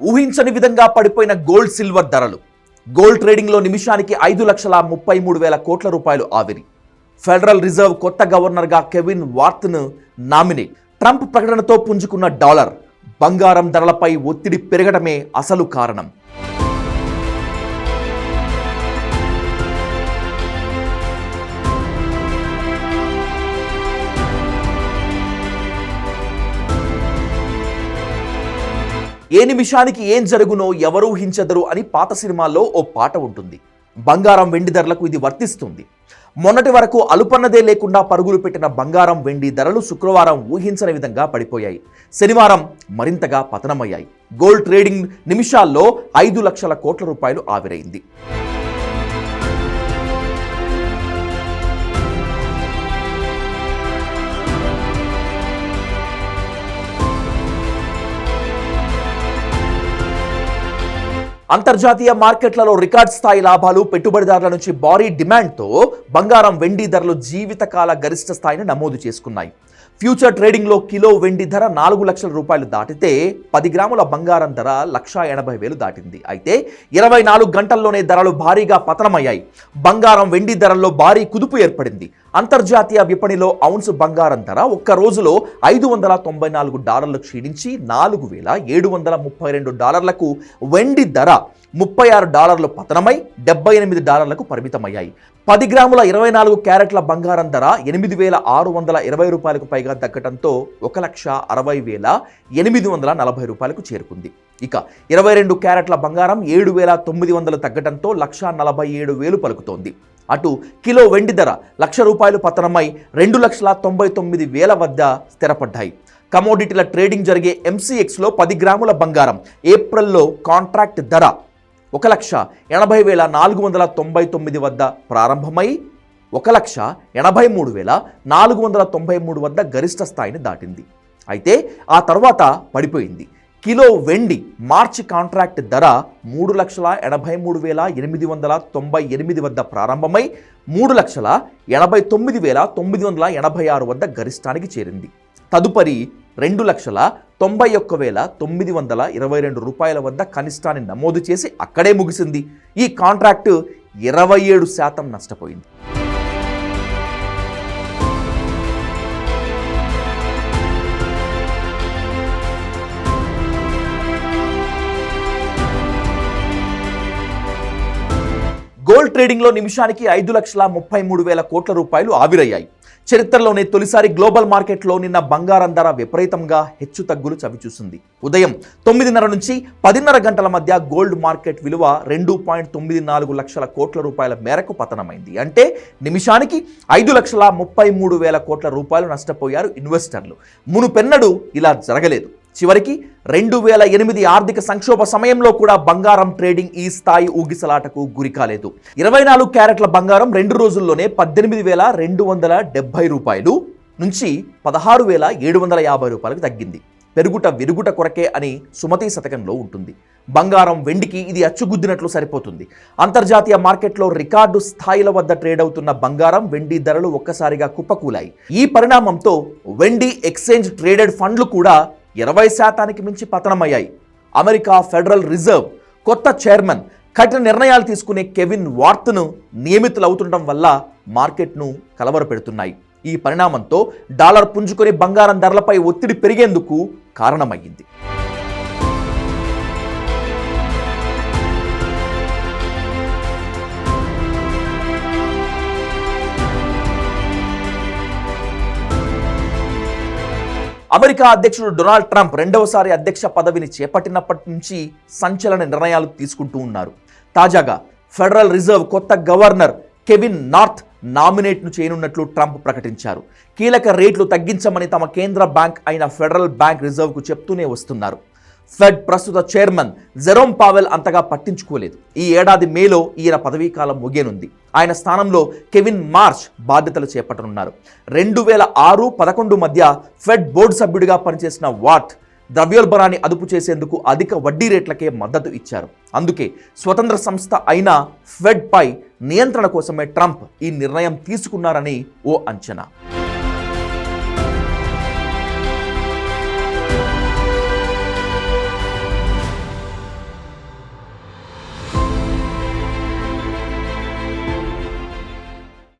ఊహించని విధంగా పడిపోయిన గోల్డ్ సిల్వర్ ధరలు. గోల్డ్ ట్రేడింగ్లో నిమిషానికి 5,33,000 కోట్ల రూపాయలు ఆవిరి. ఫెడరల్ రిజర్వ్ కొత్త గవర్నర్గా కెవిన్ వార్త్ను నామినేట్. ట్రంప్ ప్రకటనతో పుంజుకున్న డాలర్. బంగారం ధరలపై ఒత్తిడి పెరగడమే అసలు కారణం. ఏ నిమిషానికి ఏం జరుగునో ఎవరు ఊహించదరు అని పాత సినిమాల్లో ఓ పాట ఉంటుంది. బంగారం వెండి ధరలకు ఇది వర్తిస్తుంది. మొన్నటి వరకు అలుపన్నదే లేకుండా పరుగులు పెట్టిన బంగారం వెండి ధరలు శుక్రవారం ఊహించని విధంగా పడిపోయాయి. శనివారం మరింతగా పతనమయ్యాయి. గోల్డ్ ట్రేడింగ్ నిమిషాల్లో 5 లక్షల కోట్ల రూపాయలు ఆవిరైంది. అంతర్జాతీయ మార్కెట్లలో రికార్డ్ స్థాయి లాభాలు, పెట్టుబడిదారుల నుంచి భారీ డిమాండ్తో బంగారం వెండి ధరలు జీవితకాల గరిష్ట స్థాయిని నమోదు చేసుకున్నాయి. ఫ్యూచర్ ట్రేడింగ్లో కిలో వెండి ధర 4 లక్షల రూపాయలు దాటితే 10 గ్రాముల బంగారం ధర 1,80,000 దాటింది. అయితే 24 గంటల్లోనే ధరలు భారీగా పతనమయ్యాయి. బంగారం వెండి ధరల్లో భారీ కుదుపు ఏర్పడింది. అంతర్జాతీయ విపణిలో ఔన్స్ బంగారం ధర ఒక్క రోజులో $594 క్షీణించి $4,732. వెండి ధర $36 పతనమై $78 పరిమితమయ్యాయి. 10 గ్రాముల 24 క్యారెట్ల బంగారం ధర $8,620 పైగా తగ్గడంతో $1,60,840 చేరుకుంది. ఇక 22 క్యారెట్ల బంగారం 7,900 తగ్గడంతో $1,47,000 పలుకుతోంది. అటు కిలో వెండి ధర ₹1,00,000 పతనమై 2,99,000 వద్ద స్థిరపడ్డాయి. కమోడిటీల ట్రేడింగ్ జరిగే MCXలో 10 గ్రాముల బంగారం ఏప్రిల్లో కాంట్రాక్ట్ ధర 1,80,499 వద్ద ప్రారంభమై 1,83,493 వద్ద గరిష్ట స్థాయిని దాటింది. అయితే ఆ తర్వాత పడిపోయింది. కిలో వెండి మార్చి కాంట్రాక్ట్ ధర 3,83,898 వద్ద ప్రారంభమై 3,89,986 వద్ద గరిష్టానికి చేరింది. తదుపరి 2,91,922 రూపాయల వద్ద కనిష్టాన్ని నమోదు చేసి అక్కడే ముగిసింది. ఈ కాంట్రాక్టు 27% నష్టపోయింది. గోల్డ్ ట్రేడింగ్లో నిమిషానికి 5,33,000 కోట్ల రూపాయలు ఆవిరయ్యాయి. చరిత్రలోనే తొలిసారి గ్లోబల్ మార్కెట్లో నిన్న బంగారం ధర విపరీతంగా హెచ్చుతగ్గులు చవిచూసింది. ఉదయం 9:30 నుంచి 10:30 గంటల మధ్య గోల్డ్ మార్కెట్ విలువ 2.94 లక్షల కోట్ల రూపాయల మేరకు పతనమైంది. అంటే నిమిషానికి 5,33,000 కోట్ల రూపాయలు నష్టపోయారు ఇన్వెస్టర్లు. మునుపెన్నడూ ఇలా జరగలేదు. చివరికి 2008 ఆర్థిక సంక్షోభ సమయంలో కూడా బంగారం ట్రేడింగ్ ఈ స్థాయి ఊగిసలాటకు గురికాలేదు. 24 క్యారెట్ల బంగారం 2 రోజుల్లోనే 18,270 రూపాయలు నుంచి 16,750 రూపాయలకు తగ్గింది. పెరుగుట విరుగుట కొరకే అని సుమతి శతకంలో ఉంటుంది. బంగారం వెండికి ఇది అచ్చుగుద్దినట్లు సరిపోతుంది. అంతర్జాతీయ మార్కెట్లో రికార్డు స్థాయిల వద్ద ట్రేడ్ అవుతున్న బంగారం వెండి ధరలు ఒక్కసారిగా కుప్పకూలాయి. ఈ పరిణామంతో వెండి ఎక్స్చేంజ్ ట్రేడెడ్ ఫండ్లు కూడా 20% మించి పతనమయ్యాయి. అమెరికా ఫెడరల్ రిజర్వ్ కొత్త చైర్మన్ కఠిన నిర్ణయాలు తీసుకునే కెవిన్ వార్త్ను నియమితులవుతుండటం వల్ల మార్కెట్ను కలవరపెడుతున్నాయి. ఈ పరిణామంతో డాలర్ పుంజుకొని బంగారం ధరలపై ఒత్తిడి పెరిగేందుకు కారణమయ్యింది. అమెరికా అధ్యక్షుడు డొనాల్డ్ ట్రంప్ రెండవసారి అధ్యక్ష పదవిని చేపట్టినప్పటి నుంచి సంచలన నిర్ణయాలు తీసుకుంటూ ఉన్నారు. తాజాగా ఫెడరల్ రిజర్వ్ కొత్త గవర్నర్ కెవిన్ నార్త్ నామినేట్ను చేయనున్నట్లు ట్రంప్ ప్రకటించారు. కీలక రేట్లు తగ్గించమని తమ కేంద్ర బ్యాంక్ అయిన ఫెడరల్ బ్యాంక్ రిజర్వ్కు చెప్తూనే వస్తున్నారు. ఫెడ్ ప్రస్తుత చైర్మన్ జెరోమ్ పావెల్ అంతగా పట్టించుకోలేదు. ఈ ఏడాది మేలో ఈయన పదవీకాలం ముగియనుంది. ఆయన స్థానంలో కెవిన్ మార్ష్ బాధ్యతలు చేపట్టనున్నారు. 2006-11 మధ్య ఫెడ్ బోర్డు సభ్యుడిగా పనిచేసిన వాట్ ద్రవ్యోల్బణాన్ని అదుపు చేసేందుకు అధిక వడ్డీ రేట్లకే మద్దతు ఇచ్చారు. అందుకే స్వతంత్ర సంస్థ అయిన ఫెడ్ పై నియంత్రణ కోసమే ట్రంప్ ఈ నిర్ణయం తీసుకున్నారని ఓ అంచనా.